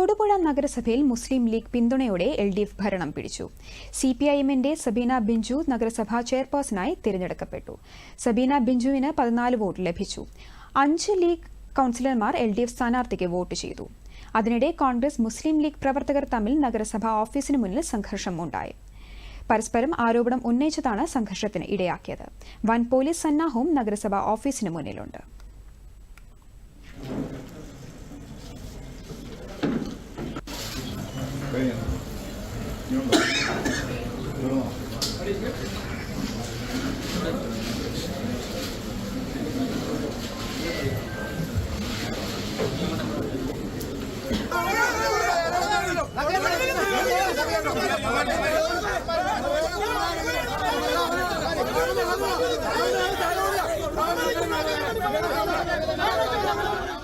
തൊടുപുഴ നഗരസഭയിൽ മുസ്ലിം ലീഗ് പിന്തുണയോടെ LDF ഭരണം പിടിച്ചു. CPIM-ന്റെ സബീന ബിഞ്ചു നഗരസഭാ ചെയർപേഴ്സണായി തിരഞ്ഞെടുക്കപ്പെട്ടു. സബീന ബിഞ്ചുവിന് 14 വോട്ട് ലഭിച്ചു. 5 ലീഗ് കൌൺസിലർമാർ LDF സ്ഥാനാർത്ഥിക്ക് വോട്ട് ചെയ്തു. അതിനിടെ കോൺഗ്രസ് മുസ്ലിം ലീഗ് പ്രവർത്തകർ തമ്മിൽ നഗരസഭാ ഓഫീസിന് മുന്നിൽ സംഘർഷം ഉണ്ടായി. പരസ്പരം ആരോപണം ഉന്നയിച്ചതാണ് സംഘർഷത്തിന് ഇടയാക്കിയത്. വൻ പോലീസ് സന്നാഹവും നഗരസഭാ ഓഫീസിന് മുന്നിലുണ്ട്. ¡Vamos!